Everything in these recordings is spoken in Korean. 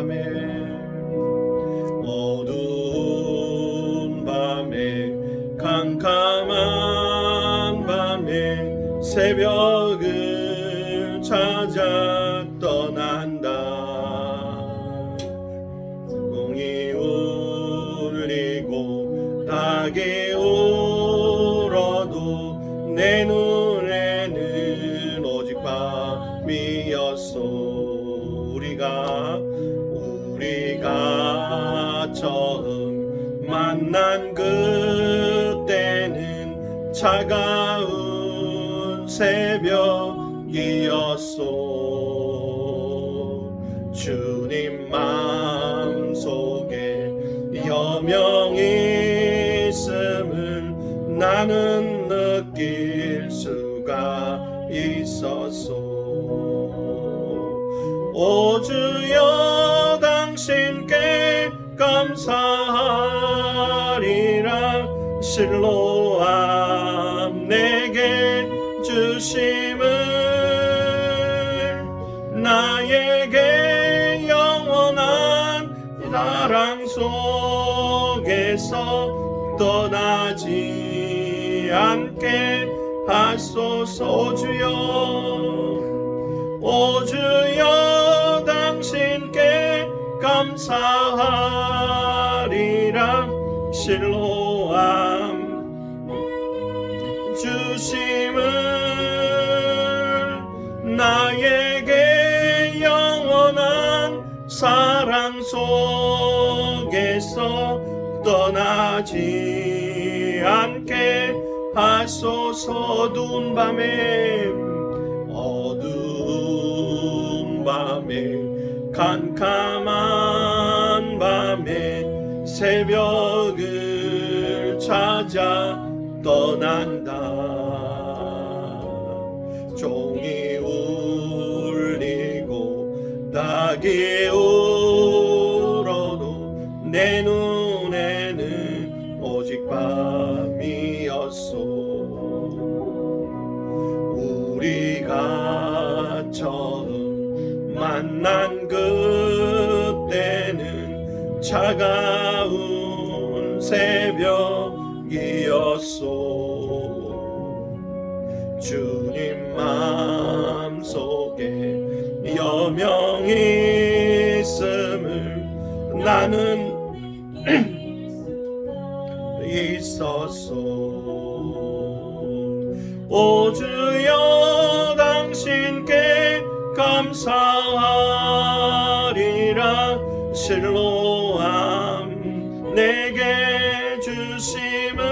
밤에 어두운 밤에 캄캄한 밤에 새벽을 찾아 떠난다. 공이 울리고 닭이 울어도 내 눈에는 오직 밤이었소. 우리가 처음 만난 그때는 차가운 새벽이었소. 주님 마음속에 여명이 있음을 나는 느낄 수가 있었소. 오 주여 당신께 감사하리라. 실로암 내게 주심을 나에게 영원한 사랑 속에서 떠나지 않게 하소서. 오 주여 당신께 감사하리라. 실로암 주심을 나에게 영원한 사랑 속에서 떠나지 않게 하소서. 어두운 밤에 캄캄한 밤에 새벽을 찾아 떠난다. 종이 울리고 닭이 울어도 내 눈에는 오직 밤이었소. 우리가 처음 만난 그때는 차가운 새벽이었소. 주님 마음속에 여명이 있음을 나는 있었소. 오 주여 당신께 감사하리라. 실로암 내게 주심을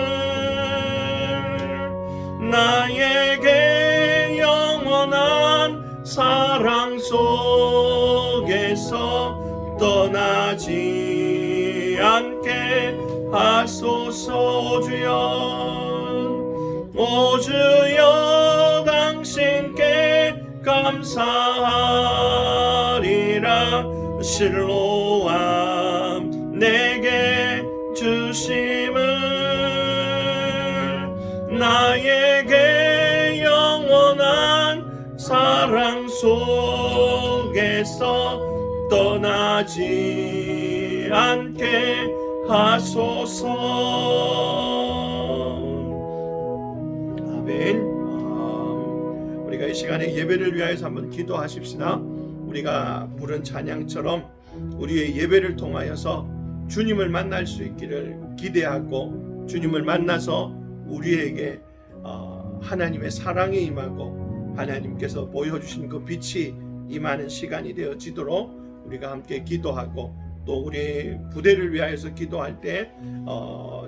나에게 영원한 사랑 속에서 떠나지 않게 하소서. 오 주여 당신께 감사하리라. 실로암 내게 주심을 나에게 영원한 사랑 속에서 떠나지 않게 하소서. 아멘. 우리가 이 시간에 예배를 위하여서 한번 기도하십시다. 우리가 부른 찬양처럼 우리의 예배를 통하여서 주님을 만날 수 있기를 기대하고, 주님을 만나서 우리에게 하나님의 사랑이 임하고 하나님께서 보여주신 그 빛이 임하는 시간이 되어지도록 우리가 함께 기도하고, 또 우리 부대를 위하여서 기도할 때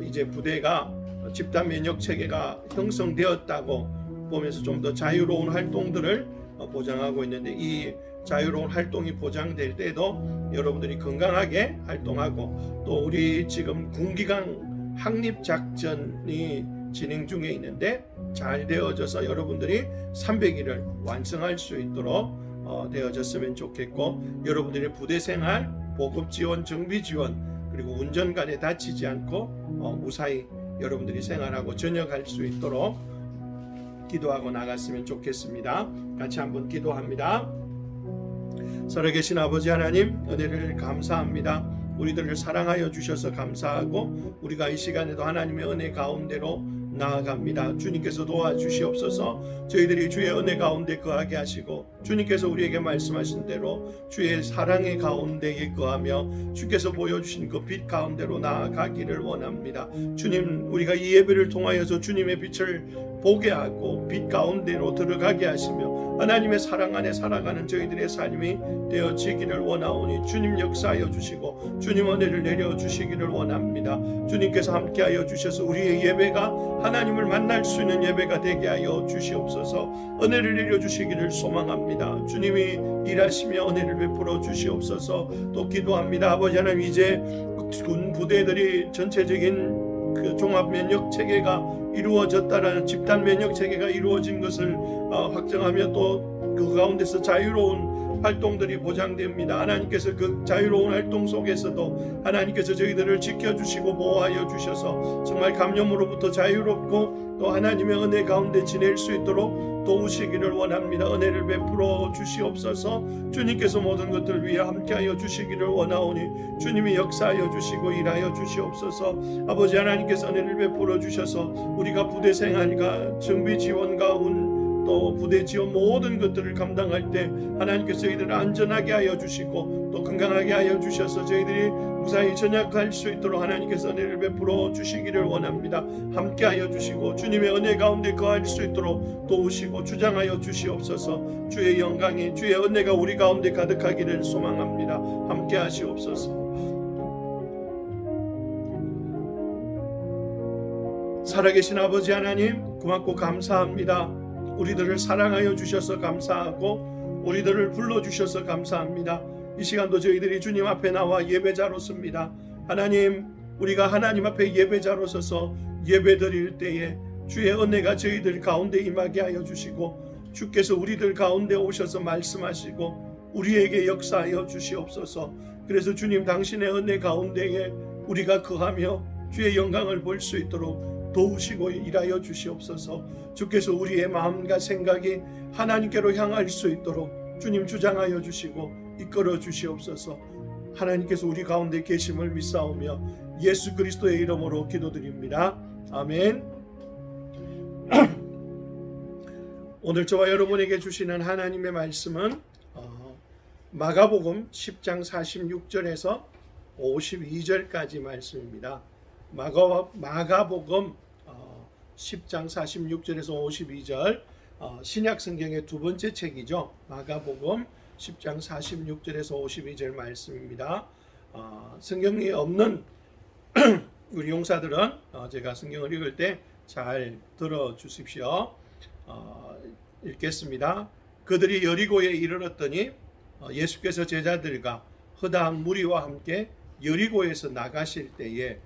이제 부대가 집단 면역 체계가 형성되었다고 보면서 좀 더 자유로운 활동들을 보장하고 있는데, 이 자유로운 활동이 보장될 때도 여러분들이 건강하게 활동하고, 또 우리 지금 군기강 확립작전이 진행 중에 있는데 잘 되어져서 여러분들이 300일을 완성할 수 있도록 되어졌으면 좋겠고, 여러분들의 부대생활, 보급지원, 정비지원, 그리고 운전간에 다치지 않고 무사히 여러분들이 생활하고 전역할 수 있도록 기도하고 나갔으면 좋겠습니다. 같이 한번 기도합니다. 살아계신 아버지 하나님, 은혜를 감사합니다. 우리들을 사랑하여 주셔서 감사하고 우리가 이 시간에도 하나님의 은혜 가운데로 나아갑니다. 주님께서 도와주시옵소서. 저희들이 주의 은혜 가운데 거하게 하시고 주님께서 우리에게 말씀하신 대로 주의 사랑의 가운데에 거하며 주께서 보여주신 그 빛 가운데로 나아가기를 원합니다. 주님, 우리가 이 예배를 통하여서 주님의 빛을 보게 하고 빛 가운데로 들어가게 하시며 하나님의 사랑 안에 살아가는 저희들의 삶이 되어지기를 원하오니 주님 역사하여 주시고 주님 은혜를 내려주시기를 원합니다. 주님께서 함께하여 주셔서 우리의 예배가 하나님을 만날 수 있는 예배가 되게 하여 주시옵소서. 은혜를 내려주시기를 소망합니다. 주님이 일하시며 은혜를 베풀어 주시옵소서. 또 기도합니다. 아버지 하나님, 이제 군 부대들이 전체적인 그 종합 면역 체계가 이루어졌다라는 집단 면역 체계가 이루어진 것을 확정하며 또 그 가운데서 자유로운 활동들이 보장됩니다. 하나님께서 그 자유로운 활동 속에서도 하나님께서 저희들을 지켜주시고 보호하여 주셔서 정말 감염으로부터 자유롭고 또 하나님의 은혜 가운데 지낼 수 있도록 도우시기를 원합니다. 은혜를 베풀어 주시옵소서. 주님께서 모든 것들 위해 함께하여 주시기를 원하오니 주님이 역사하여 주시고 일하여 주시옵소서. 아버지 하나님께서 은혜를 베풀어 주셔서 우리가 부대 생활과 정비 지원과 또 부대 지원 모든 것들을 감당할 때 하나님께서 저희들을 안전하게 하여 주시고 또 건강하게 하여 주셔서 저희들이 무사히 전역할 수 있도록 하나님께서 은혜를 베풀어 주시기를 원합니다. 함께하여 주시고 주님의 은혜 가운데 거할 수 있도록 도우시고 주장하여 주시옵소서. 주의 영광이 주의 은혜가 우리 가운데 가득하기를 소망합니다. 함께하시옵소서. 살아계신 아버지 하나님, 고맙고 감사합니다. 우리들을 사랑하여 주셔서 감사하고 우리들을 불러주셔서 감사합니다. 이 시간도 저희들이 주님 앞에 나와 예배자로 섭니다. 하나님, 우리가 하나님 앞에 예배자로 서서 예배드릴 때에 주의 은혜가 저희들 가운데 임하게 하여 주시고 주께서 우리들 가운데 오셔서 말씀하시고 우리에게 역사하여 주시옵소서. 그래서 주님, 당신의 은혜 가운데에 우리가 거하며 주의 영광을 볼 수 있도록 도우시고 일하여 주시옵소서. 주께서 우리의 마음과 생각이 하나님께로 향할 수 있도록 주님 주장하여 주시고 이끌어 주시옵소서. 하나님께서 우리 가운데 계심을 믿사오며 예수 그리스도의 이름으로 기도드립니다. 아멘. 오늘 저와 여러분에게 주시는 하나님의 말씀은 마가복음 10장 46절에서 52절까지 말씀입니다. 마가복음 10장 46절에서 52절, 신약성경의 두 번째 책이죠. 마가복음 10장 46절에서 52절 말씀입니다. 성경에 없는 우리 용사들은 제가 성경을 읽을 때 잘 들어주십시오. 읽겠습니다. 그들이 여리고에 이르렀더니 예수께서 제자들과 허다한 무리와 함께 여리고에서 나가실 때에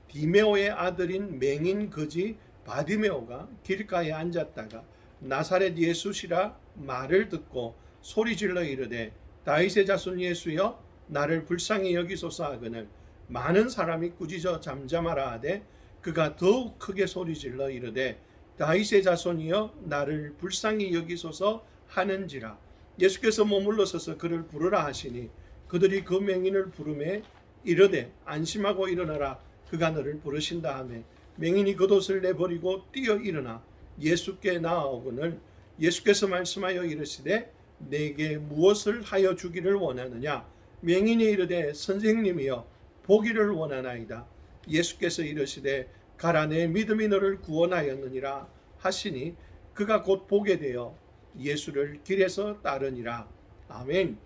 디메오의 아들인 맹인 거지 바디메오가 길가에 앉았다가 나사렛 예수시라 말을 듣고 소리질러 이르되 다윗의 자손 예수여 나를 불쌍히 여기소서 하거늘 많은 사람이 꾸짖어 잠잠하라 하되 그가 더욱 크게 소리질러 이르되 다윗의 자손이여 나를 불쌍히 여기소서 하는지라. 예수께서 머물러 서서 그를 부르라 하시니 그들이 그 맹인을 부르매 이르되 안심하고 일어나라 그가 너를 부르신다 하매 맹인이 겉옷을 내버리고 뛰어 일어나 예수께 나아오거늘 예수께서 말씀하여 이르시되 내게 무엇을 하여 주기를 원하느냐. 맹인이 이르되 선생님이여 보기를 원하나이다. 예수께서 이르시되 가라 내 믿음이 너를 구원하였느니라 하시니 그가 곧 보게 되어 예수를 길에서 따르니라. 아멘.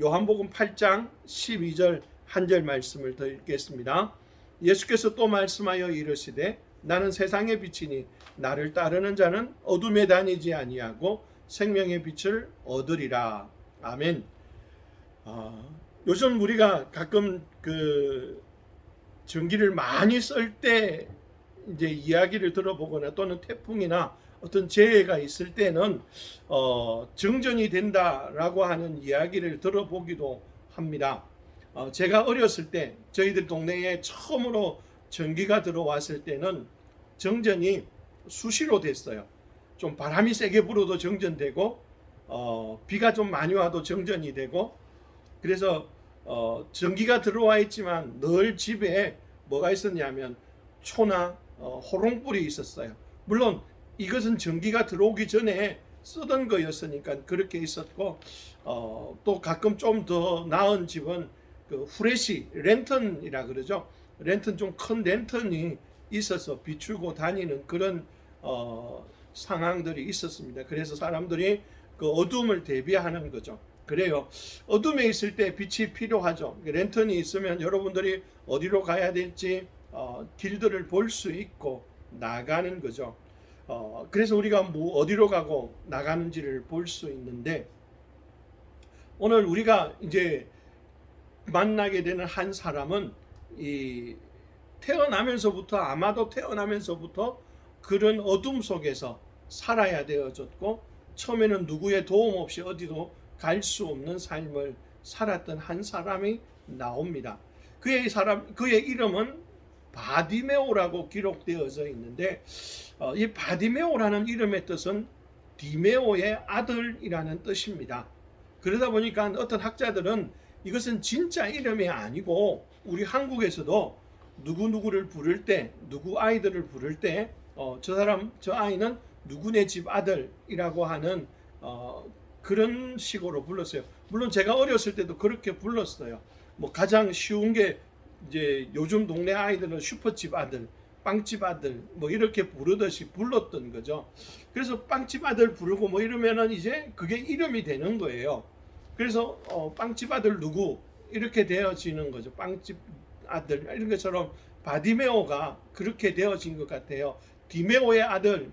요한복음 8장 12절 한 절 말씀을 더 읽겠습니다. 예수께서 또 말씀하여 이르시되 나는 세상의 빛이니 나를 따르는 자는 어둠에 다니지 아니하고 생명의 빛을 얻으리라. 아멘. 요즘 우리가 가끔 그 전기를 많이 쓸 때 이제 이야기를 들어보거나 또는 태풍이나 어떤 재해가 있을 때는 정전이 된다라고 하는 이야기를 들어보기도 합니다. 제가 어렸을 때 저희들 동네에 처음으로 전기가 들어왔을 때는 정전이 수시로 됐어요. 좀 바람이 세게 불어도 정전되고 비가 좀 많이 와도 정전이 되고, 그래서 전기가 들어와 있지만 늘 집에 뭐가 있었냐면 초나 호롱불이 있었어요. 물론 이것은 전기가 들어오기 전에 쓰던 거였으니까 그렇게 있었고, 또 가끔 좀 더 나은 집은 그 후레쉬 랜턴이라 그러죠. 랜턴, 좀 큰 랜턴이 있어서 비추고 다니는 그런 상황들이 있었습니다. 그래서 사람들이 그 어둠을 대비하는 거죠. 그래요. 어둠에 있을 때 빛이 필요하죠. 랜턴이 있으면 여러분들이 어디로 가야 될지 길들을 볼 수 있고 나가는 거죠. 그래서 우리가 뭐 어디로 가고 나가는지를 볼 수 있는데, 오늘 우리가 이제 만나게 되는 한 사람은 이 태어나면서부터, 아마도 태어나면서부터 그런 어둠 속에서 살아야 되어졌고, 처음에는 누구의 도움 없이 어디도 갈 수 없는 삶을 살았던 한 사람이 나옵니다. 그의 이름은 바디메오라고 기록되어져 있는데, 이 바디메오라는 이름의 뜻은 디메오의 아들이라는 뜻입니다. 그러다 보니까 어떤 학자들은 이것은 진짜 이름이 아니고, 우리 한국에서도 누구누구를 부를 때, 누구 아이들을 부를 때 저 아이는 누구네 집 아들이라고 하는 그런 식으로 불렀어요. 물론 제가 어렸을 때도 그렇게 불렀어요. 뭐 가장 쉬운 게, 이제 요즘 동네 아이들은 슈퍼집 아들, 빵집 아들 뭐 이렇게 부르듯이 불렀던 거죠. 그래서 빵집 아들 부르고 뭐 이러면은 이제 그게 이름이 되는 거예요. 그래서 빵집 아들 누구 이렇게 되어지는 거죠. 빵집 아들, 이런 것처럼 바디메오가 그렇게 되어진 것 같아요. 디메오의 아들,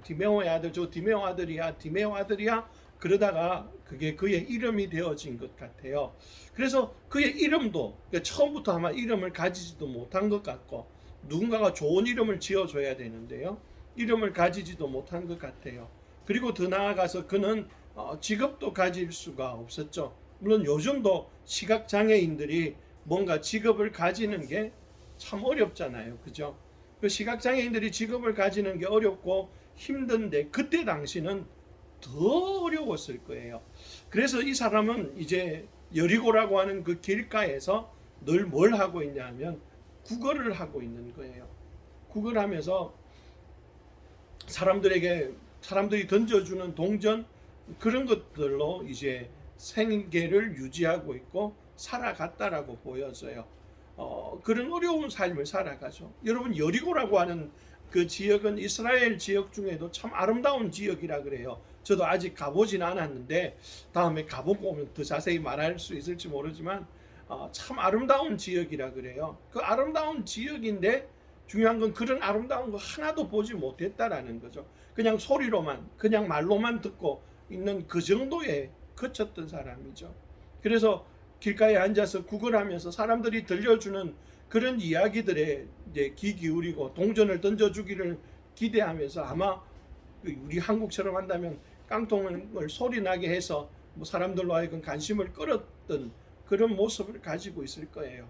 저 디메오 아들이야. 그러다가 그게 그의 이름이 되어진 것 같아요. 그래서 그의 이름도 처음부터 아마 이름을 가지지도 못한 것 같고, 누군가가 좋은 이름을 지어줘야 되는데요, 이름을 가지지도 못한 것 같아요. 그리고 더 나아가서 그는 직업도 가질 수가 없었죠. 물론 요즘도 시각장애인들이 뭔가 직업을 가지는 게 참 어렵잖아요. 그죠? 그 시각장애인들이 직업을 가지는 게 어렵고 힘든데, 그때 당시는 더 어려웠을 거예요. 그래서 이 사람은 이제 여리고라고 하는 그 길가에서 늘 뭘 하고 있냐 하면 구걸을 하고 있는 거예요. 구걸하면서 사람들이 던져주는 동전, 그런 것들로 이제 생계를 유지하고 있고 살아갔다라고 보여져요. 그런 어려운 삶을 살아가죠. 여러분, 여리고라고 하는 그 지역은 이스라엘 지역 중에도 참 아름다운 지역이라 그래요. 저도 아직 가보진 않았는데 다음에 가보고 오면 더 자세히 말할 수 있을지 모르지만 참 아름다운 지역이라 그래요. 그 아름다운 지역인데 중요한 건 그런 아름다운 거 하나도 보지 못했다라는 거죠. 그냥 소리로만, 그냥 말로만 듣고 있는 그 정도에 그쳤던 사람이죠. 그래서 길가에 앉아서 구걸하면서 사람들이 들려주는 그런 이야기들에 이제 귀 기울이고 동전을 던져주기를 기대하면서, 아마 우리 한국처럼 한다면 깡통을 소리 나게 해서 뭐 사람들로 하여금 관심을 끌었던 그런 모습을 가지고 있을 거예요.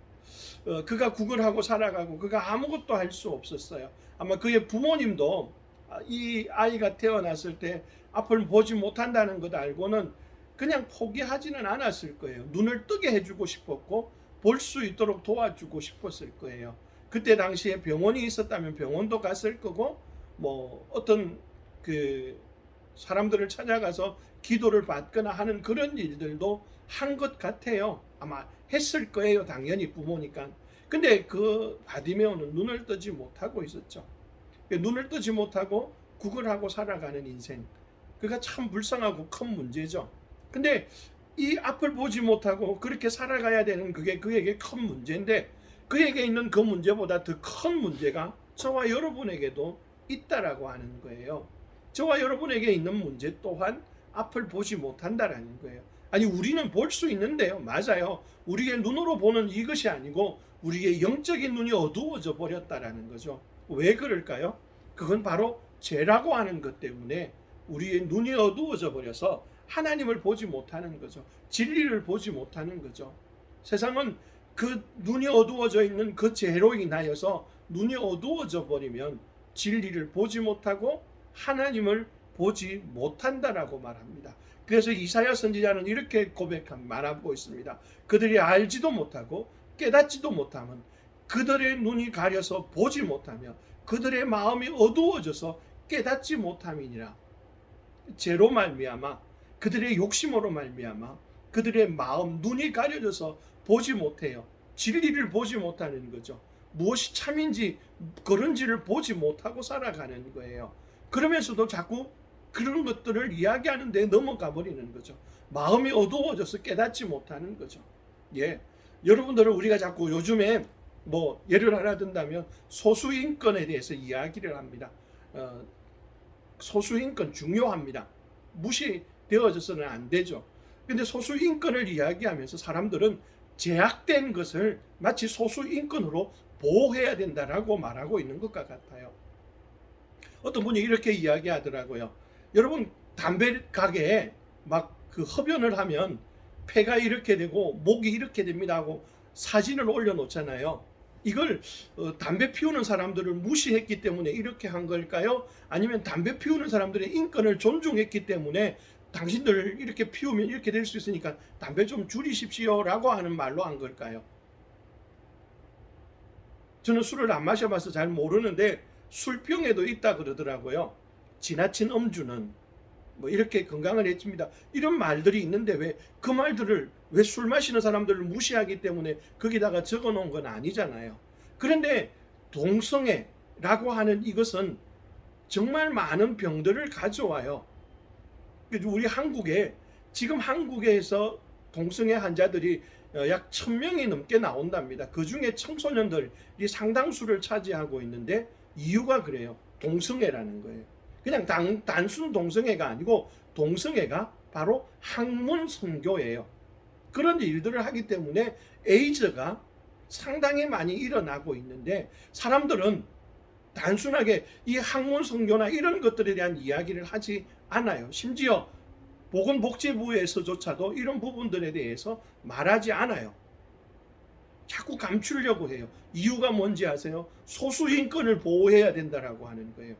그가 구걸하고 살아가고 그가 아무것도 할 수 없었어요. 아마 그의 부모님도 이 아이가 태어났을 때 앞을 보지 못한다는 것 알고는 그냥 포기하지는 않았을 거예요. 눈을 뜨게 해주고 싶었고 볼 수 있도록 도와주고 싶었을 거예요. 그때 당시에 병원이 있었다면 병원도 갔을 거고, 뭐 어떤 그 사람들을 찾아가서 기도를 받거나 하는 그런 일들도 한 것 같아요. 아마 했을 거예요. 당연히 부모니까. 근데 그 바디메오는 눈을 뜨지 못하고 있었죠. 눈을 뜨지 못하고 구걸하고 살아가는 인생, 그가 참 불쌍하고 큰 문제죠. 근데 이 앞을 보지 못하고 그렇게 살아가야 되는 그게 그에게 큰 문제인데, 그에게 있는 그 문제보다 더 큰 문제가 저와 여러분에게도 있다라고 하는 거예요. 저와 여러분에게 있는 문제 또한 앞을 보지 못한다라는 거예요. 아니, 우리는 볼 수 있는데요. 맞아요. 우리의 눈으로 보는 이것이 아니고 우리의 영적인 눈이 어두워져 버렸다라는 거죠. 왜 그럴까요? 그건 바로 죄라고 하는 것 때문에 우리의 눈이 어두워져 버려서 하나님을 보지 못하는 거죠. 진리를 보지 못하는 거죠. 세상은 그 눈이 어두워져 있는 그 죄로 인하여서 눈이 어두워져 버리면 진리를 보지 못하고 하나님을 보지 못한다라고 말합니다. 그래서 이사야 선지자는 이렇게 말하고 있습니다. 그들이 알지도 못하고 깨닫지도 못하면 그들의 눈이 가려서 보지 못하며 그들의 마음이 어두워져서 깨닫지 못함이니라. 죄로 말미암아 그들의 욕심으로 말미암아 그들의 마음 눈이 가려져서 보지 못해요. 진리를 보지 못하는 거죠. 무엇이 참인지 그런지를 보지 못하고 살아가는 거예요. 그러면서도 자꾸 그런 것들을 이야기하는 데 넘어가 버리는 거죠. 마음이 어두워져서 깨닫지 못하는 거죠. 예, 여러분들은 우리가 자꾸 요즘에 뭐 예를 하나 든다면 소수인권에 대해서 이야기를 합니다. 소수인권 중요합니다. 무시되어져서는 안 되죠. 근데 소수인권을 이야기하면서 사람들은 제약된 것을 마치 소수인권으로 보호해야 된다라고 말하고 있는 것과 같아요. 어떤 분이 이렇게 이야기하더라고요. 여러분, 담배 가게에 막 그 흡연을 하면 폐가 이렇게 되고 목이 이렇게 됩니다 하고 사진을 올려놓잖아요. 이걸 담배 피우는 사람들을 무시했기 때문에 이렇게 한 걸까요? 아니면 담배 피우는 사람들의 인권을 존중했기 때문에 당신들 이렇게 피우면 이렇게 될 수 있으니까 담배 좀 줄이십시오 라고 하는 말로 한 걸까요? 저는 술을 안 마셔봐서 잘 모르는데 술병에도 있다 그러더라고요. 지나친 음주는 뭐 이렇게 건강을 해칩니다. 이런 말들이 있는데 왜 그 말들을 왜 술 마시는 사람들을 무시하기 때문에 거기다가 적어 놓은 건 아니잖아요. 그런데 동성애라고 하는 이것은 정말 많은 병들을 가져와요. 우리 한국에 지금 한국에서 동성애 환자들이 약 1000명이 넘게 나온답니다. 그 중에 청소년들이 상당수를 차지하고 있는데 이유가 그래요. 동성애라는 거예요. 그냥 단순 동성애가 아니고 동성애가 바로 학문 선교예요. 그런 일들을 하기 때문에 에이즈가 상당히 많이 일어나고 있는데 사람들은 단순하게 이 학문 선교나 이런 것들에 대한 이야기를 하지 않아요. 심지어 보건복지부에서조차도 이런 부분들에 대해서 말하지 않아요. 자꾸 감추려고 해요. 이유가 뭔지 아세요? 소수인권을 보호해야 된다라고 하는 거예요.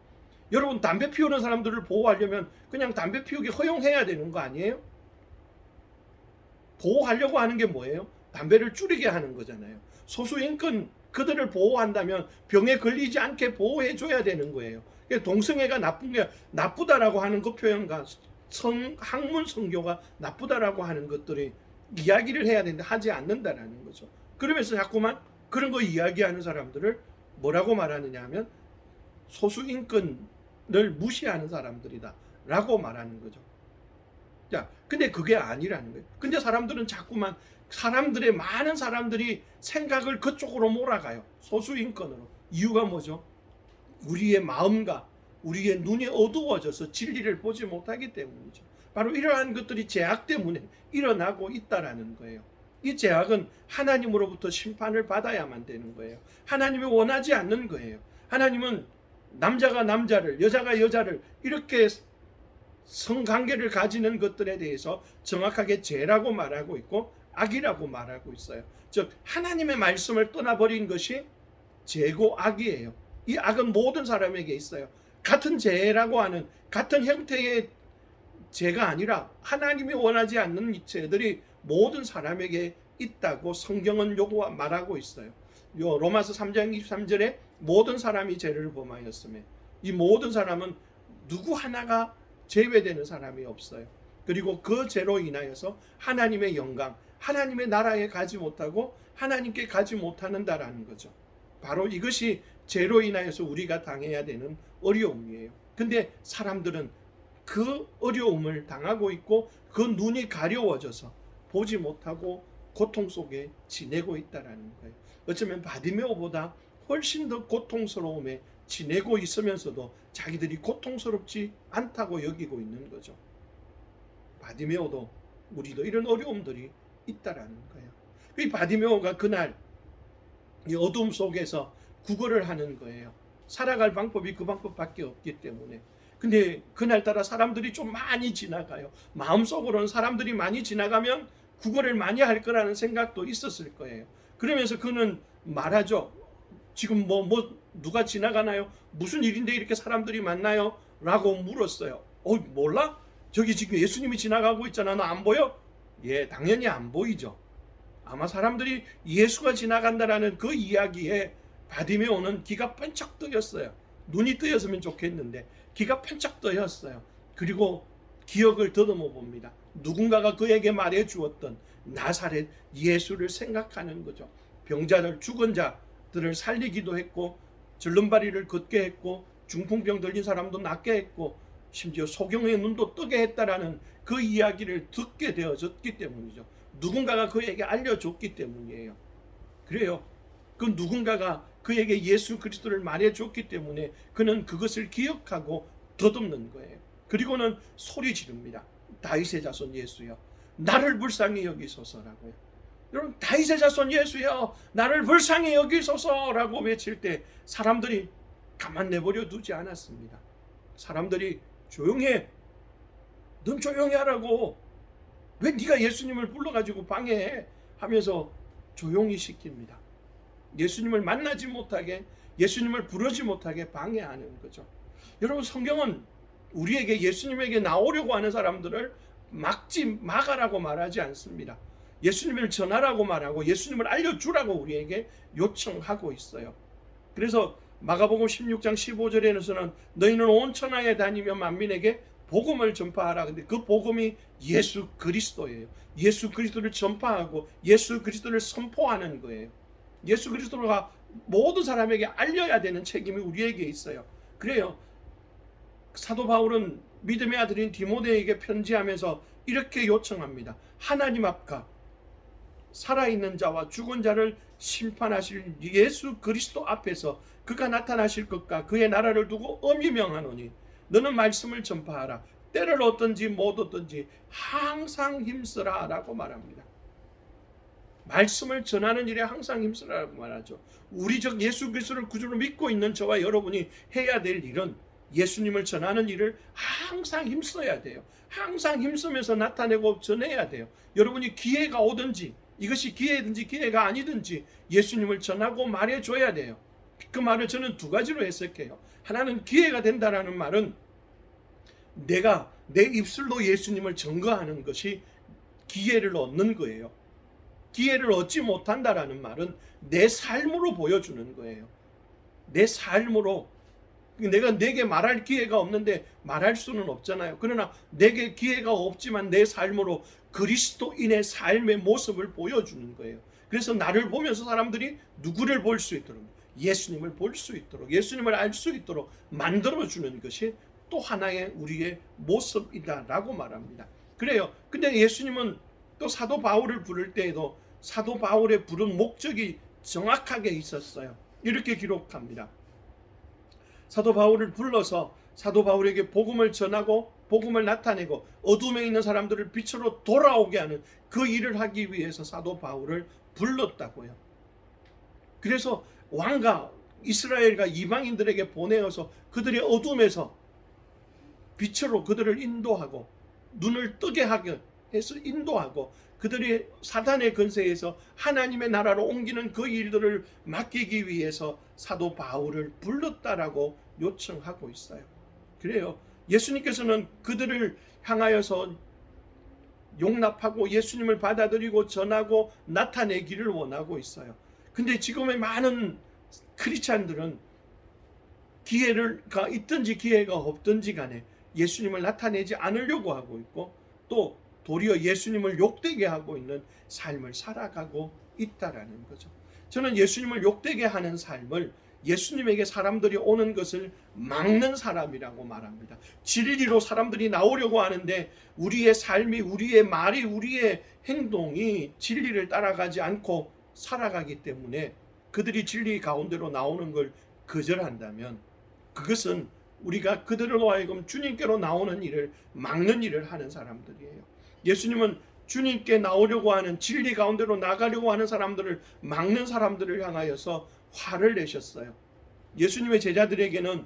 여러분, 담배 피우는 사람들을 보호하려면 그냥 담배 피우기 허용해야 되는 거 아니에요? 보호하려고 하는 게 뭐예요? 담배를 줄이게 하는 거잖아요. 소수인권 그들을 보호한다면 병에 걸리지 않게 보호해줘야 되는 거예요. 동성애가 나쁜 게 나쁘다라고 하는 그 표현과 학문 선교가 나쁘다라고 하는 것들이 이야기를 해야 되는데 하지 않는다라는 거죠. 그러면서 자꾸만 그런 거 이야기하는 사람들을 뭐라고 말하느냐 하면 소수인권을 무시하는 사람들이다 라고 말하는 거죠. 자, 근데 그게 아니라는 거예요. 근데 사람들은 자꾸만 많은 사람들이 생각을 그쪽으로 몰아가요. 소수인권으로. 이유가 뭐죠? 우리의 마음과 우리의 눈이 어두워져서 진리를 보지 못하기 때문이죠. 바로 이러한 것들이 죄악 때문에 일어나고 있다라는 거예요. 이 죄악은 하나님으로부터 심판을 받아야만 되는 거예요. 하나님이 원하지 않는 거예요. 하나님은 남자가 남자를, 여자가 여자를 이렇게 성관계를 가지는 것들에 대해서 정확하게 죄라고 말하고 있고 악이라고 말하고 있어요. 즉 하나님의 말씀을 떠나버린 것이 죄고 악이에요. 이 악은 모든 사람에게 있어요. 같은 죄라고 하는 같은 형태의 죄가 아니라 하나님이 원하지 않는 이 죄들이 모든 사람에게 있다고 성경은 말하고 있어요. 로마서 3장 23절에 모든 사람이 죄를 범하였으며 이 모든 사람은 누구 하나가 제외되는 사람이 없어요. 그리고 그 죄로 인하여서 하나님의 영광, 하나님의 나라에 가지 못하고 하나님께 가지 못하는다라는 거죠. 바로 이것이 죄로 인하여서 우리가 당해야 되는 어려움이에요. 근데 사람들은 그 어려움을 당하고 있고 그 눈이 가려워져서 보지 못하고 고통 속에 지내고 있다라는 거예요. 어쩌면 바디메오보다 훨씬 더 고통스러움에 지내고 있으면서도 자기들이 고통스럽지 않다고 여기고 있는 거죠. 바디메오도 우리도 이런 어려움들이 있다라는 거예요. 이 바디메오가 그날 이 어둠 속에서 구걸을 하는 거예요. 살아갈 방법이 그 방법밖에 없기 때문에. 근데 그날따라 사람들이 좀 많이 지나가요. 마음속으로는 사람들이 많이 지나가면 구걸을 많이 할 거라는 생각도 있었을 거예요. 그러면서 그는 말하죠. 지금 누가 지나가나요? 무슨 일인데 이렇게 사람들이 많나요? 라고 물었어요. 몰라? 저기 지금 예수님이 지나가고 있잖아. 너 안 보여? 예, 당연히 안 보이죠. 아마 사람들이 예수가 지나간다라는 그 이야기에 바디메오는 귀가 번쩍 뜨였어요. 눈이 뜨였으면 좋겠는데 귀가 번쩍 뜨였어요. 그리고 기억을 더듬어 봅니다. 누군가가 그에게 말해 주었던 나사렛 예수를 생각하는 거죠. 병자들, 죽은 자들을 살리기도 했고, 절름발이를 걷게 했고, 중풍병 들린 사람도 낫게 했고, 심지어 소경의 눈도 뜨게 했다라는 그 이야기를 듣게 되어졌기 때문이죠. 누군가가 그에게 알려줬기 때문이에요. 그래요. 그 누군가가 그에게 예수 그리스도를 말해줬기 때문에 그는 그것을 기억하고 더듬는 거예요. 그리고는 소리 지릅니다. 다윗의 자손 예수여, 나를 불쌍히 여기소서라고요. 여러분, 다윗의 자손 예수여, 나를 불쌍히 여기소서라고 외칠 때 사람들이 가만 내버려 두지 않았습니다. 사람들이 조용해, 넌 조용히 하라고, 왜 네가 예수님을 불러가지고 방해해 하면서 조용히 시킵니다. 예수님을 만나지 못하게, 예수님을 부르지 못하게 방해하는 거죠. 여러분, 성경은 우리에게 예수님에게 나오려고 하는 사람들을 막아라고 말하지 않습니다. 예수님을 전하라고 말하고 예수님을 알려주라고 우리에게 요청하고 있어요. 그래서 마가복음 16장 15절에서는 너희는 온 천하에 다니며 만민에게 복음을 전파하라. 근데 그 복음이 예수 그리스도예요. 예수 그리스도를 전파하고 예수 그리스도를 선포하는 거예요. 예수 그리스도가 모든 사람에게 알려야 되는 책임이 우리에게 있어요. 그래요. 사도 바울은 믿음의 아들인 디모데에게 편지하면서 이렇게 요청합니다. 하나님 앞과 살아있는 자와 죽은 자를 심판하실 예수 그리스도 앞에서 그가 나타나실 것과 그의 나라를 두고 엄히 명하노니 너는 말씀을 전파하라. 때를 얻든지 못 얻든지 항상 힘쓰라 라고 말합니다. 말씀을 전하는 일에 항상 힘쓰라고 말하죠. 우리적 예수 그리스도를 구주로 믿고 있는 저와 여러분이 해야 될 일은 예수님을 전하는 일을 항상 힘써야 돼요. 항상 힘쓰면서 나타내고 전해야 돼요. 여러분이 기회가 오든지, 이것이 기회든지 기회가 아니든지 예수님을 전하고 말해줘야 돼요. 그 말을 저는 두 가지로 해석해요. 하나는 기회가 된다라는 말은 내가 내 입술로 예수님을 증거하는 것이 기회를 얻는 거예요. 기회를 얻지 못한다라는 말은 내 삶으로 보여주는 거예요. 내 삶으로. 내게 말할 기회가 없는데 말할 수는 없잖아요. 그러나 내게 기회가 없지만 내 삶으로 그리스도인의 삶의 모습을 보여주는 거예요. 그래서 나를 보면서 사람들이 누구를 볼 수 있도록, 예수님을 볼 수 있도록, 예수님을 알 수 있도록 만들어주는 것이 또 하나의 우리의 모습이다라고 말합니다. 그래요. 근데 예수님은 또 사도 바울을 부를 때에도 사도 바울의 부른 목적이 정확하게 있었어요. 이렇게 기록합니다. 사도 바울을 불러서 사도 바울에게 복음을 전하고 복음을 나타내고 어둠에 있는 사람들을 빛으로 돌아오게 하는 그 일을 하기 위해서 사도 바울을 불렀다고요. 그래서 왕과 이스라엘과 이방인들에게 보내어서 그들의 어둠에서 빛으로 그들을 인도하고 눈을 뜨게 하게 해서 인도하고 그들이 사단의 근세에서 하나님의 나라로 옮기는 그 일들을 맡기기 위해서 사도 바울을 불렀다라고 요청하고 있어요. 그래요. 예수님께서는 그들을 향하여서 용납하고 예수님을 받아들이고 전하고 나타내기를 원하고 있어요. 근데 지금의 많은 크리스찬들은 기회가 있든지 기회가 없든지 간에 예수님을 나타내지 않으려고 하고 있고 또 도리어 예수님을 욕되게 하고 있는 삶을 살아가고 있다라는 거죠. 저는 예수님을 욕되게 하는 삶을 예수님에게 사람들이 오는 것을 막는 사람이라고 말합니다. 진리로 사람들이 나오려고 하는데 우리의 삶이, 우리의 말이, 우리의 행동이 진리를 따라가지 않고 살아가기 때문에 그들이 진리 가운데로 나오는 걸 거절한다면 그것은 우리가 그들로 하여금 주님께로 나오는 일을 막는 일을 하는 사람들이에요. 예수님은 주님께 나오려고 하는 진리 가운데로 나가려고 하는 사람들을 막는 사람들을 향하여서 화를 내셨어요. 예수님의 제자들에게는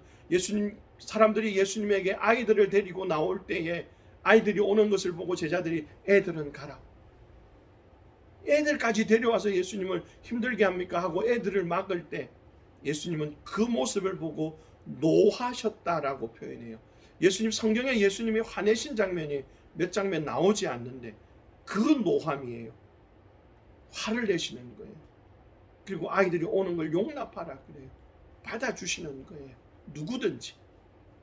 사람들이 예수님에게 아이들을 데리고 나올 때에 아이들이 오는 것을 보고 제자들이 애들은 가라. 애들까지 데려와서 예수님을 힘들게 합니까? 하고 애들을 막을 때 예수님은 그 모습을 보고 노하셨다라고 표현해요. 예수님 성경에 예수님이 화내신 장면이 몇 장면 나오지 않는데 그건 노함이에요. 화를 내시는 거예요. 그리고 아이들이 오는 걸 용납하라 그래요. 받아주시는 거예요. 누구든지.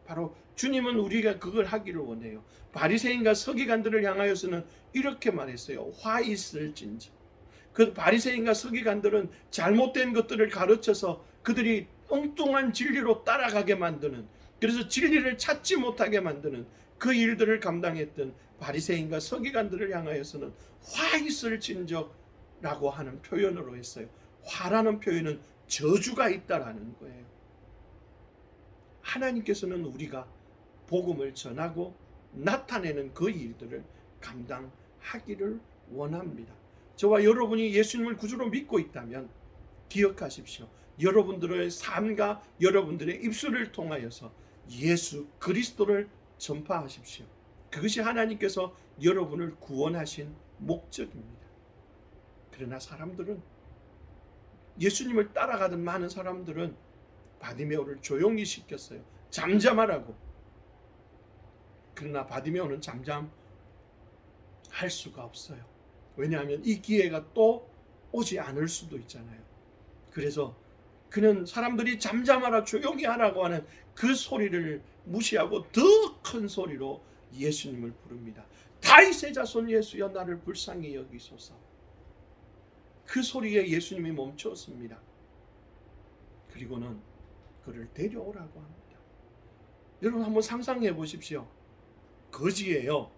바로 주님은 우리가 그걸 하기를 원해요. 바리새인과 서기관들을 향하여서는 이렇게 말했어요. 화 있을진지. 그 바리새인과 서기관들은 잘못된 것들을 가르쳐서 그들이 엉뚱한 진리로 따라가게 만드는, 그래서 진리를 찾지 못하게 만드는 그 일들을 감당했던 바리새인과 서기관들을 향하여서는 화 있을진저라고 하는 표현으로 했어요. 화라는 표현은 저주가 있다라는 거예요. 하나님께서는 우리가 복음을 전하고 나타내는 그 일들을 감당하기를 원합니다. 저와 여러분이 예수님을 구주로 믿고 있다면 기억하십시오. 여러분들의 삶과 여러분들의 입술을 통하여서 예수 그리스도를 전파하십시오. 그것이 하나님께서 여러분을 구원하신 목적입니다. 그러나 사람들은, 예수님을 따라가던 많은 사람들은 바디메오를 조용히 시켰어요. 잠잠하라고. 그러나 바디메오는 잠잠할 수가 없어요. 왜냐하면 이 기회가 또 오지 않을 수도 있잖아요. 그래서 그는 사람들이 잠잠하라, 조용히 하라고 하는 그 소리를 무시하고 더 큰 소리로 예수님을 부릅니다. 다윗의 자손 예수여 나를 불쌍히 여기소서. 그 소리에 예수님이 멈췄습니다. 그리고는 그를 데려오라고 합니다. 여러분 한번 상상해 보십시오. 거지예요.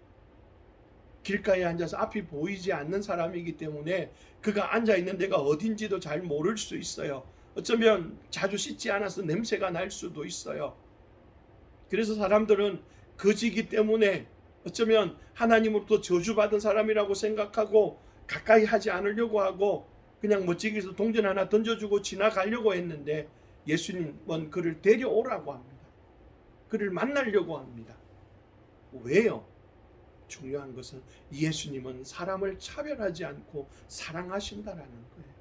길가에 앉아서 앞이 보이지 않는 사람이기 때문에 그가 앉아있는 데가 어딘지도 잘 모를 수 있어요. 어쩌면 자주 씻지 않아서 냄새가 날 수도 있어요. 그래서 사람들은 거지이기 때문에 어쩌면 하나님으로부터 저주받은 사람이라고 생각하고 가까이 하지 않으려고 하고 그냥 멋지게서 동전 하나 던져주고 지나가려고 했는데 예수님은 그를 데려오라고 합니다. 그를 만나려고 합니다. 왜요? 중요한 것은 예수님은 사람을 차별하지 않고 사랑하신다라는 거예요.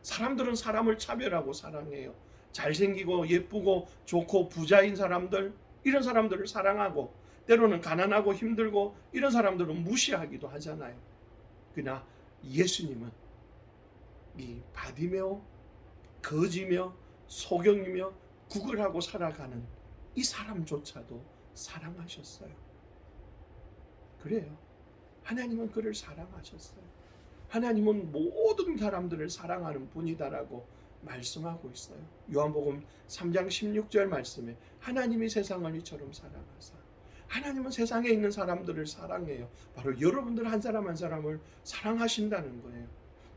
사람들은 사람을 차별하고 사랑해요. 잘생기고 예쁘고 좋고 부자인 사람들, 이런 사람들을 사랑하고 때로는 가난하고 힘들고 이런 사람들은 무시하기도 하잖아요. 그러나 예수님은 이 바디메오, 거지며 소경이며 구걸하고 살아가는 이 사람조차도 사랑하셨어요. 그래요. 하나님은 그를 사랑하셨어요. 하나님은 모든 사람들을 사랑하는 분이다라고 말씀하고 있어요. 요한복음 3장 16절 말씀에 하나님이 세상을 이처럼 사랑하사. 하나님은 세상에 있는 사람들을 사랑해요. 바로 여러분들 한 사람 한 사람을 사랑하신다는 거예요.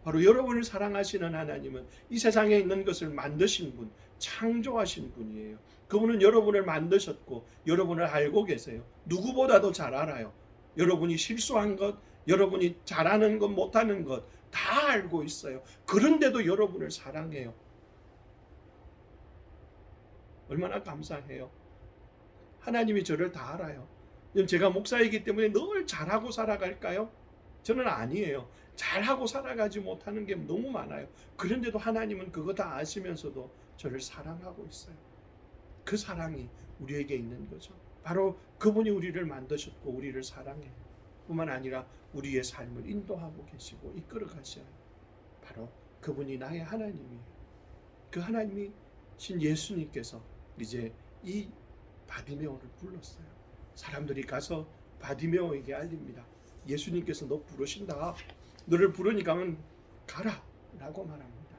바로 여러분을 사랑하시는 하나님은 이 세상에 있는 것을 만드신 분, 창조하신 분이에요. 그분은 여러분을 만드셨고 여러분을 알고 계세요. 누구보다도 잘 알아요. 여러분이 실수한 것, 여러분이 잘하는 것, 못하는 것 다 알고 있어요. 그런데도 여러분을 사랑해요. 얼마나 감사해요. 하나님이 저를 다 알아요. 제가 목사이기 때문에 늘 잘하고 살아갈까요? 저는 아니에요. 잘하고 살아가지 못하는 게 너무 많아요. 그런데도 하나님은 그거 다 아시면서도 저를 사랑하고 있어요. 그 사랑이 우리에게 있는 거죠. 바로 그분이 우리를 만드셨고 우리를 사랑해요. 뿐만 아니라 우리의 삶을 인도하고 계시고 이끌어 가셔요. 바로 그분이 나의 하나님이에요. 그 하나님이 신 예수님께서 이제 이 바디메오를 불렀어요. 사람들이 가서 바디메오에게 알립니다. 예수님께서 너 부르신다. 너를 부르니까 가라 라고 말합니다.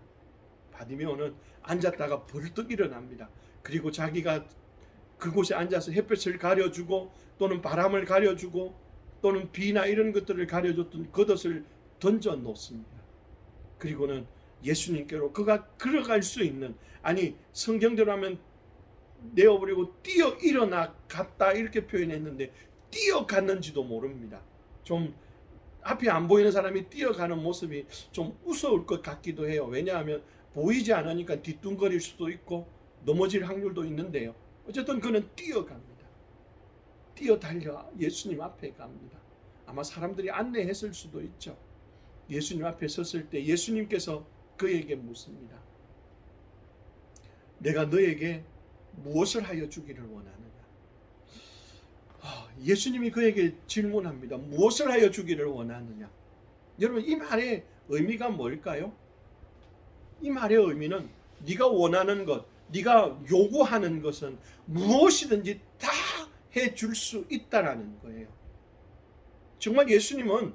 바디메오는 앉았다가 벌떡 일어납니다. 그리고 자기가 그곳에 앉아서 햇볕을 가려주고 또는 바람을 가려주고 또는 비나 이런 것들을 가려줬던 겉옷을 던져 놓습니다. 그리고는 예수님께로 그가 걸어갈 수 있는, 아니 성경대로 하면 내어버리고 뛰어 일어나 갔다 이렇게 표현했는데 뛰어갔는지도 모릅니다. 좀 앞이 안 보이는 사람이 뛰어가는 모습이 좀 우스울 것 같기도 해요. 왜냐하면 보이지 않으니까 뒤뚱거릴 수도 있고 넘어질 확률도 있는데요. 어쨌든 그는 뛰어갑니다. 뛰어달려 예수님 앞에 갑니다. 아마 사람들이 안내했을 수도 있죠. 예수님 앞에 섰을 때 예수님께서 그에게 묻습니다. 내가 너에게 무엇을 하여 주기를 원하느냐? 예수님이 그에게 질문합니다. 무엇을 하여 주기를 원하느냐? 여러분, 이 말의 의미가 뭘까요? 이 말의 의미는 네가 원하는 것, 네가 요구하는 것은 무엇이든지 다 해줄 수 있다라는 거예요. 정말 예수님은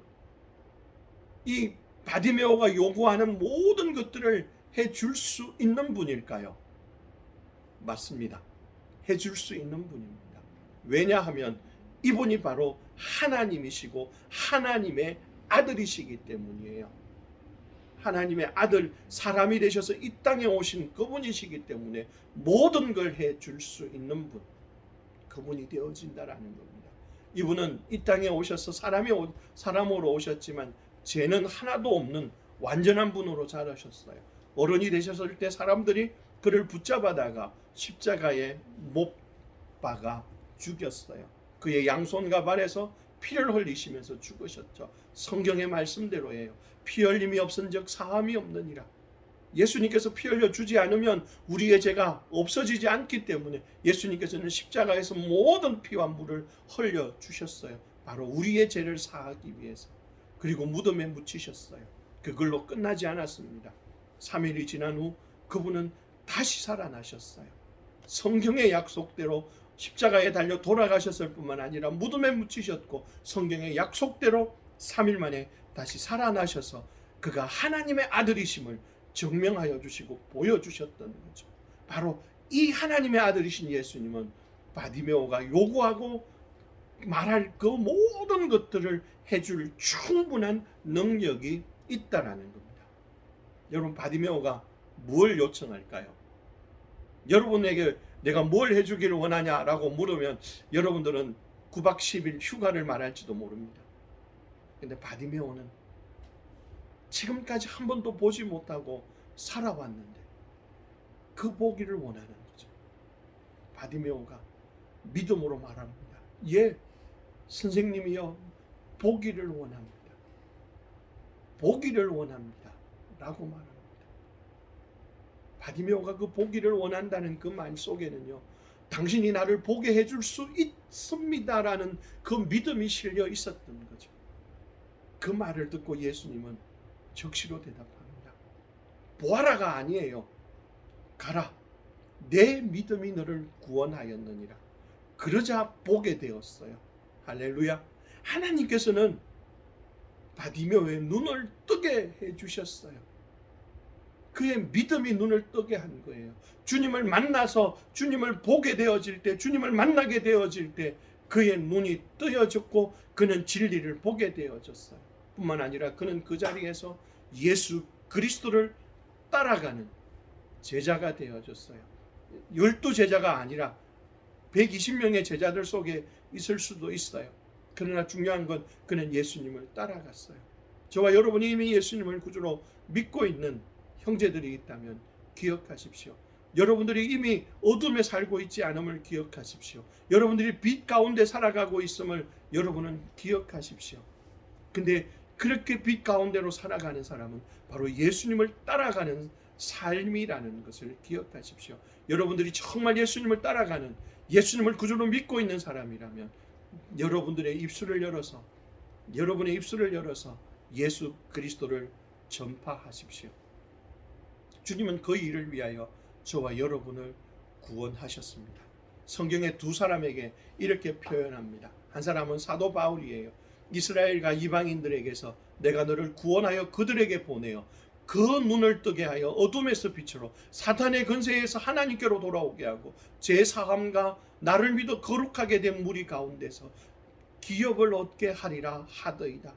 이 바디메오가 요구하는 모든 것들을 해줄 수 있는 분일까요? 맞습니다. 해줄 수 있는 분입니다. 왜냐하면 이분이 바로 하나님이시고 하나님의 아들이시기 때문이에요. 하나님의 아들, 사람이 되셔서 이 땅에 오신 그분이시기 때문에 모든 걸 해줄 수 있는 분, 그분이 되어진다라는 겁니다. 이분은 이 땅에 오셔서 사람으로 오셨지만 죄는 하나도 없는 완전한 분으로 자라셨어요. 어른이 되셨을 때 사람들이 그를 붙잡아다가 십자가에 못 박아 죽였어요. 그의 양손과 발에서 피를 흘리시면서 죽으셨죠. 성경의 말씀대로예요. 피 흘림이 없은즉 사함이 없느니라. 예수님께서 피 흘려 주지 않으면 우리의 죄가 없어지지 않기 때문에 예수님께서는 십자가에서 모든 피와 물을 흘려 주셨어요. 바로 우리의 죄를 사하기 위해서. 그리고 무덤에 묻히셨어요. 그걸로 끝나지 않았습니다. 3일이 지난 후 그분은 다시 살아나셨어요. 성경의 약속대로 십자가에 달려 돌아가셨을 뿐만 아니라 무덤에 묻히셨고 성경의 약속대로 3일 만에 다시 살아나셔서 그가 하나님의 아들이심을 증명하여 주시고 보여주셨던 거죠. 바로 이 하나님의 아들이신 예수님은 바디메오가 요구하고 말할 그 모든 것들을 해줄 충분한 능력이 있다라는 겁니다. 여러분, 바디메오가 뭘 요청할까요? 여러분에게 내가 뭘 해주기를 원하냐라고 물으면 여러분들은 9박 10일 휴가를 말할지도 모릅니다. 근데 바디메오는 지금까지 한 번도 보지 못하고 살아왔는데 그 보기를 원하는 거죠. 바디메오가 믿음으로 말합니다. 예, 선생님이여, 보기를 원합니다. 보기를 원합니다. 라고 말합니다. 바디메오가 그 보기를 원한다는 그 말 속에는요, 당신이 나를 보게 해줄 수 있습니다라는 그 믿음이 실려 있었던 거죠. 그 말을 듣고 예수님은 적시로 대답합니다. 보아라가 아니에요. 가라. 내 믿음이 너를 구원하였느니라. 그러자 보게 되었어요. 할렐루야. 하나님께서는 바디메오의 눈을 뜨게 해주셨어요. 그의 믿음이 눈을 뜨게 한 거예요. 주님을 만나서 주님을 보게 되어질 때, 주님을 만나게 되어질 때 그의 눈이 뜨여졌고 그는 진리를 보게 되어졌어요. 뿐만 아니라 그는 그 자리에서 예수 그리스도를 따라가는 제자가 되어졌어요. 12제자가 아니라 120명의 제자들 속에 있을 수도 있어요. 그러나 중요한 건 그는 예수님을 따라갔어요. 저와 여러분이 이미 예수님을 구주로 믿고 있는 형제들이 있다면 기억하십시오. 여러분들이 이미 어둠에 살고 있지 않음을 기억하십시오. 여러분들이 빛 가운데 살아가고 있음을 여러분은 기억하십시오. 근데 그렇게 빛 가운데로 살아가는 사람은 바로 예수님을 따라가는 삶이라는 것을 기억하십시오. 여러분들이 정말 예수님을 따라가는, 예수님을 구주로 믿고 있는 사람이라면 여러분의 입술을 열어서 예수 그리스도를 전파하십시오. 주님은 그 일을 위하여 저와 여러분을 구원하셨습니다. 성경의 두 사람에게 이렇게 표현합니다. 한 사람은 사도 바울이에요. 이스라엘과 이방인들에게서 내가 너를 구원하여 그들에게 보내어 그 눈을 뜨게 하여 어둠에서 빛으로 사탄의 권세에서 하나님께로 돌아오게 하고 제사함과 나를 믿어 거룩하게 된 무리 가운데서 기업을 얻게 하리라 하더이다.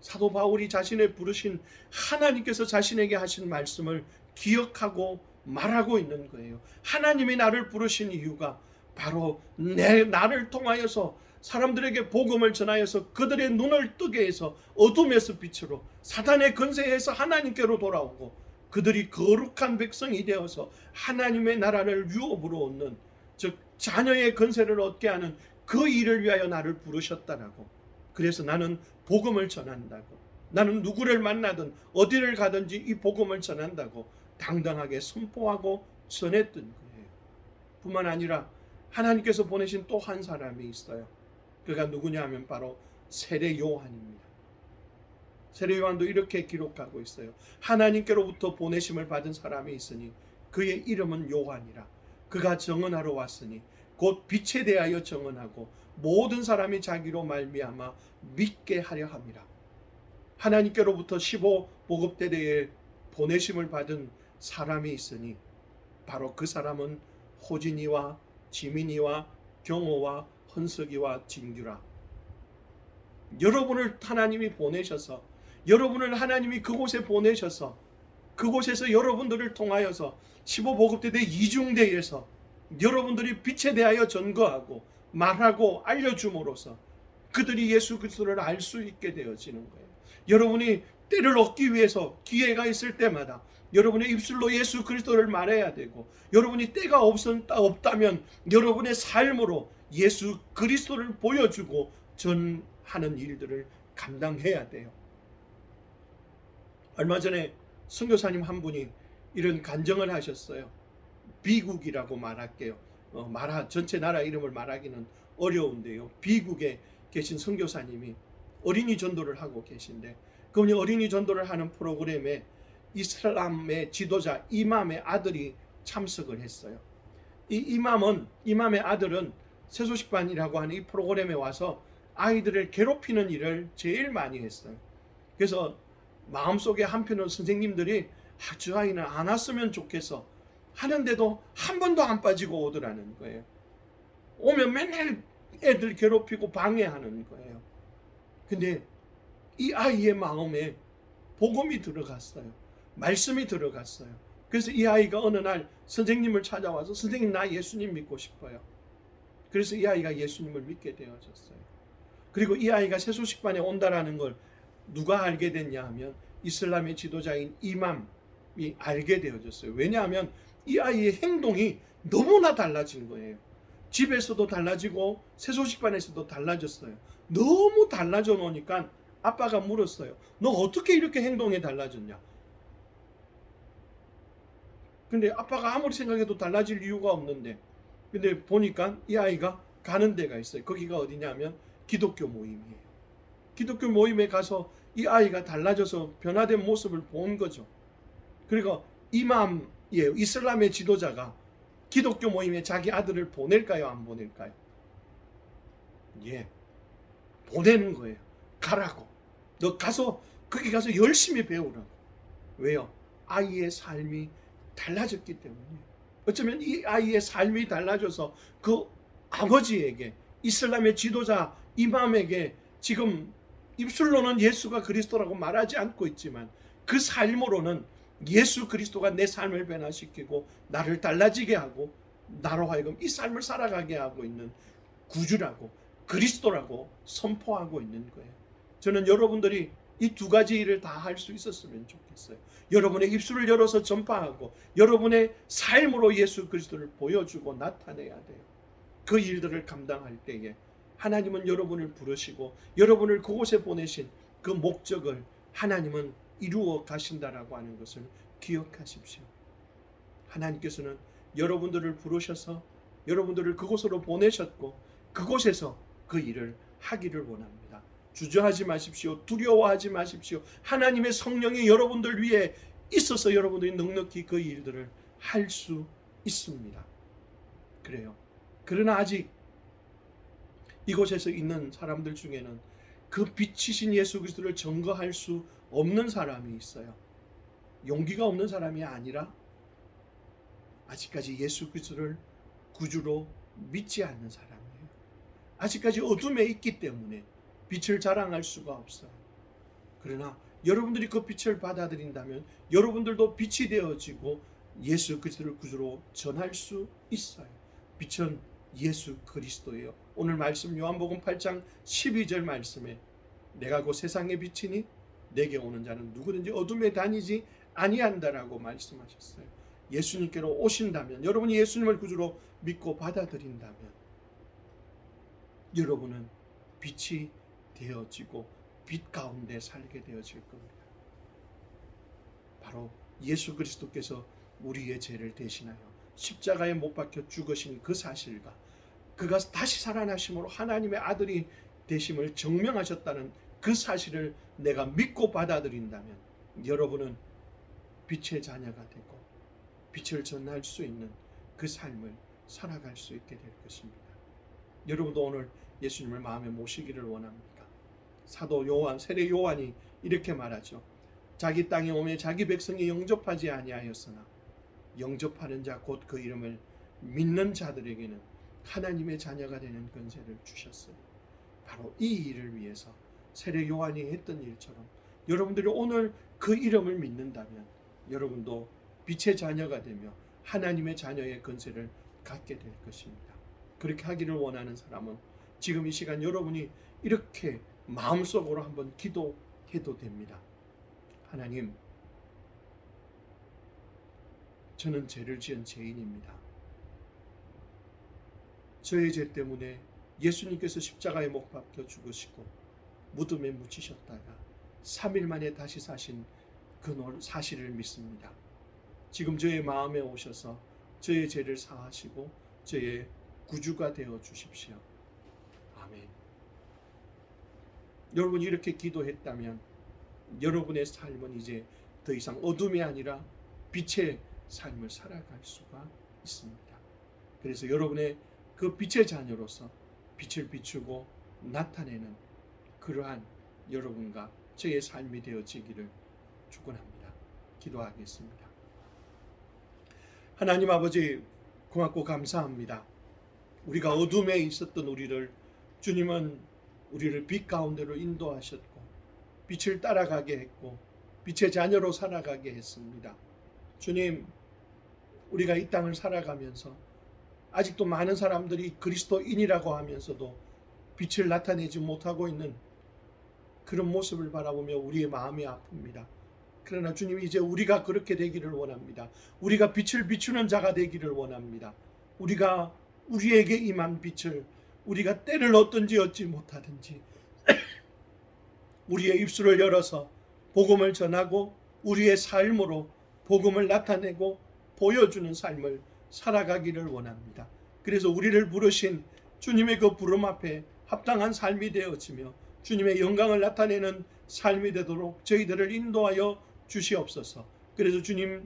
사도 바울이 자신의 부르신 하나님께서 자신에게 하신 말씀을 기억하고 말하고 있는 거예요. 하나님이 나를 부르신 이유가 바로 나를 통하여서 사람들에게 복음을 전하여서 그들의 눈을 뜨게 해서 어둠에서 빛으로 사탄의 권세에서 하나님께로 돌아오고 그들이 거룩한 백성이 되어서 하나님의 나라를 유업으로 얻는, 즉 자녀의 권세를 얻게 하는 그 일을 위하여 나를 부르셨다라고. 그래서 나는 복음을 전한다고, 나는 누구를 만나든 어디를 가든지 이 복음을 전한다고 당당하게 선포하고 전했던 거예요. 뿐만 아니라 하나님께서 보내신 또 한 사람이 있어요. 그가 누구냐 하면 바로 세례 요한입니다. 세례 요한도 이렇게 기록하고 있어요. 하나님께로부터 보내심을 받은 사람이 있으니 그의 이름은 요한이라. 그가 증언하러 왔으니 곧 빛에 대하여 증언하고 모든 사람이 자기로 말미암아 믿게 하려 함이라. 하나님께로부터 15보급대대에 보내심을 받은 사람이 있으니 바로 그 사람은 호진이와 지민이와 경호와 헌석이와 진규라. 여러분을 하나님이 보내셔서, 여러분을 하나님이 그곳에 보내셔서, 그곳에서 여러분들을 통하여서 15보급대대 이중대에서 여러분들이 빛에 대하여 전거하고 말하고 알려줌으로써 그들이 예수 그리스도를 알 수 있게 되어지는 거예요. 여러분이 때를 얻기 위해서 기회가 있을 때마다 여러분의 입술로 예수 그리스도를 말해야 되고, 여러분이 때가 없다면 여러분의 삶으로 예수 그리스도를 보여주고 전하는 일들을 감당해야 돼요. 얼마 전에 선교사님 한 분이 이런 간증을 하셨어요. 비국이라고 말할게요. 전체 나라 이름을 말하기는 어려운데요. 비국에 계신 선교사님이 어린이 전도를 하고 계신데, 그분이 어린이 전도를 하는 프로그램에 이슬람의 지도자 이맘의 아들이 참석을 했어요. 이 이맘의 아들은 세소식반이라고 하는 이 프로그램에 와서 아이들을 괴롭히는 일을 제일 많이 했어요. 그래서 마음속에 한편으로 선생님들이 저 아이는 안 왔으면 좋겠어 하는데도 한 번도 안 빠지고 오더라는 거예요. 오면 맨날 애들 괴롭히고 방해하는 거예요. 근데 이 아이의 마음에 복음이 들어갔어요. 말씀이 들어갔어요. 그래서 이 아이가 어느 날 선생님을 찾아와서, 선생님 나 예수님 믿고 싶어요. 그래서 이 아이가 예수님을 믿게 되어졌어요. 그리고 이 아이가 세소식반에 온다라는 걸 누가 알게 됐냐 하면 이슬람의 지도자인 이맘이 알게 되어졌어요. 왜냐하면 이 아이의 행동이 너무나 달라진 거예요. 집에서도 달라지고 세소식반에서도 달라졌어요. 너무 달라져 놓으니까 아빠가 물었어요. 너 어떻게 이렇게 행동이 달라졌냐? 근데 아빠가 아무리 생각해도 달라질 이유가 없는데, 근데 보니까 이 아이가 가는 데가 있어요. 거기가 어디냐면 기독교 모임이에요. 기독교 모임에 가서 이 아이가 달라져서 변화된 모습을 본 거죠. 그리고 이맘이에요. 이슬람의 지도자가 기독교 모임에 자기 아들을 보낼까요? 안 보낼까요? 예, 보내는 거예요. 가라고. 너 가서 거기 가서 열심히 배우라고. 왜요? 아이의 삶이 달라졌기 때문에. 어쩌면 이 아이의 삶이 달라져서 그 아버지에게, 이슬람의 지도자 이맘에게 지금 입술로는 예수가 그리스도라고 말하지 않고 있지만 그 삶으로는 예수 그리스도가 내 삶을 변화시키고 나를 달라지게 하고 나로 하여금 이 삶을 살아가게 하고 있는 구주라고, 그리스도라고 선포하고 있는 거예요. 저는 여러분들이 이 두 가지 일을 다 할 수 있었으면 좋겠어요. 여러분의 입술을 열어서 전파하고 여러분의 삶으로 예수 그리스도를 보여주고 나타내야 돼요. 그 일들을 감당할 때에 하나님은 여러분을 부르시고 여러분을 그곳에 보내신 그 목적을 하나님은 이루어 가신다라고 하는 것을 기억하십시오. 하나님께서는 여러분들을 부르셔서 여러분들을 그곳으로 보내셨고 그곳에서 그 일을 하기를 원합니다. 주저하지 마십시오. 두려워하지 마십시오. 하나님의 성령이 여러분들 위에 있어서 여러분들이 넉넉히 그 일들을 할 수 있습니다. 그래요. 그러나 아직 이곳에서 있는 사람들 중에는 그 빛이신 예수 그리스도를 증거할 수 없는 사람이 있어요. 용기가 없는 사람이 아니라 아직까지 예수 그리스도를 구주로 믿지 않는 사람이에요. 아직까지 어둠에 있기 때문에 빛을 자랑할 수가 없어요. 그러나 여러분들이 그 빛을 받아들인다면 여러분들도 빛이 되어지고 예수 그리스도를 구주로 전할 수 있어요. 빛은 예수 그리스도예요. 오늘 말씀 요한복음 8장 12절 말씀에 내가 곧 세상의 빛이니 내게 오는 자는 누구든지 어둠에 다니지 아니한다라고 말씀하셨어요. 예수님께로 오신다면, 여러분이 예수님을 구주로 믿고 받아들인다면 여러분은 빛이 되어지고 빛 가운데 살게 되어질 겁니다. 바로 예수 그리스도께서 우리의 죄를 대신하여 십자가에 못 박혀 죽으신 그 사실과 그가 다시 살아나심으로 하나님의 아들이 되심을 증명하셨다는 그 사실을 내가 믿고 받아들인다면 여러분은 빛의 자녀가 되고 빛을 전할 수 있는 그 삶을 살아갈 수 있게 될 것입니다. 여러분도 오늘 예수님을 마음에 모시기를 원합니까? 사도 요한, 세례 요한이 이렇게 말하죠. 자기 땅에 오매 자기 백성이 영접하지 아니하였으나 영접하는 자 곧 그 이름을 믿는 자들에게는 하나님의 자녀가 되는 권세를 주셨어요. 바로 이 일을 위해서 세례 요한이 했던 일처럼 여러분들이 오늘 그 이름을 믿는다면 여러분도 빛의 자녀가 되며 하나님의 자녀의 권세를 갖게 될 것입니다. 그렇게 하기를 원하는 사람은 지금 이 시간 여러분이 이렇게 마음속으로 한번 기도해도 됩니다. 하나님, 저는 죄를 지은 죄인입니다. 저의 죄 때문에 예수님께서 십자가에 못 박혀 죽으시고 무덤에 묻히셨다가 3일 만에 다시 사신 그 사실을 믿습니다. 지금 저의 마음에 오셔서 저의 죄를 사하시고 저의 구주가 되어 주십시오. 아멘. 여러분이 이렇게 기도했다면 여러분의 삶은 이제 더 이상 어둠이 아니라 빛의 삶을 살아갈 수가 있습니다. 그래서 여러분의 그 빛의 자녀로서 빛을 비추고 나타내는 그러한 여러분과 저의 삶이 되어지기를 축원합니다. 기도하겠습니다. 하나님 아버지, 고맙고 감사합니다. 우리가 어둠에 있었던 우리를 주님은 우리를 빛 가운데로 인도하셨고 빛을 따라가게 했고 빛의 자녀로 살아가게 했습니다. 주님, 우리가 이 땅을 살아가면서 아직도 많은 사람들이 그리스도인이라고 하면서도 빛을 나타내지 못하고 있는 그런 모습을 바라보며 우리의 마음이 아픕니다. 그러나 주님, 이제 우리가 그렇게 되기를 원합니다. 우리가 빛을 비추는 자가 되기를 원합니다. 우리가 우리에게 임한 빛을 우리가 때를 얻든지 얻지 못하든지 우리의 입술을 열어서 복음을 전하고 우리의 삶으로 복음을 나타내고 보여주는 삶을 살아가기를 원합니다. 그래서 우리를 부르신 주님의 그 부름 앞에 합당한 삶이 되어지며 주님의 영광을 나타내는 삶이 되도록 저희들을 인도하여 주시옵소서. 그래서 주님이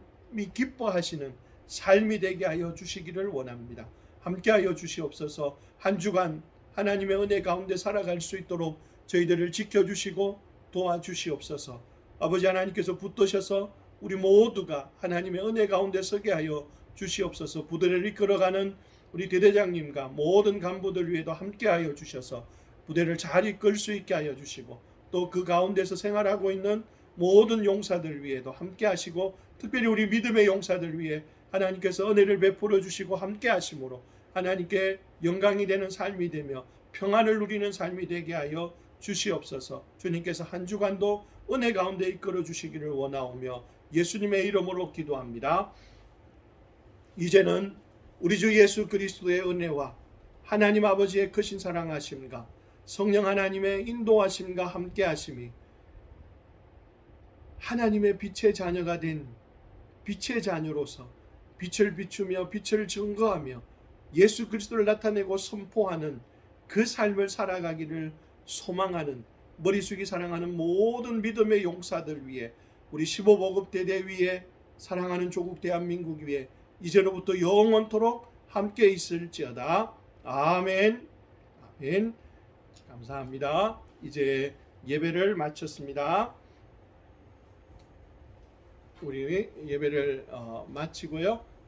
기뻐하시는 삶이 되게 하여 주시기를 원합니다. 함께하여 주시옵소서. 한 주간 하나님의 은혜 가운데 살아갈 수 있도록 저희들을 지켜주시고 도와주시옵소서. 아버지 하나님께서 붙드셔서 우리 모두가 하나님의 은혜 가운데 서게 하여 주시옵소서. 부대를 이끌어가는 우리 대대장님과 모든 간부들 위에도 함께하여 주셔서 부대를 잘 이끌 수 있게 하여 주시고 또 그 가운데서 생활하고 있는 모든 용사들 위에도 함께하시고 특별히 우리 믿음의 용사들 위해 하나님께서 은혜를 베풀어 주시고 함께하심으로 하나님께 영광이 되는 삶이 되며 평안을 누리는 삶이 되게 하여 주시옵소서. 주님께서 한 주간도 은혜 가운데 이끌어 주시기를 원하오며 예수님의 이름으로 기도합니다. 이제는 우리 주 예수 그리스도의 은혜와 하나님 아버지의 크신 사랑하심과 성령 하나님의 인도하심과 함께하심이 하나님의 빛의 자녀가 된 빛의 자녀로서 빛을 비추며 빛을 증거하며 예수 그리스도를 나타내고 선포하는 그 삶을 살아가기를 소망하는 머리숙이 사랑하는 모든 믿음의 용사들 위해 우리 15보급 대대 위에 사랑하는 조국 대한민국 위에 이제로부터 영원토록 함께 있을지어다. 아멘. 아멘. 감사합니다. 이제 예배를 마쳤습니다. 우리 예배를 마치고요.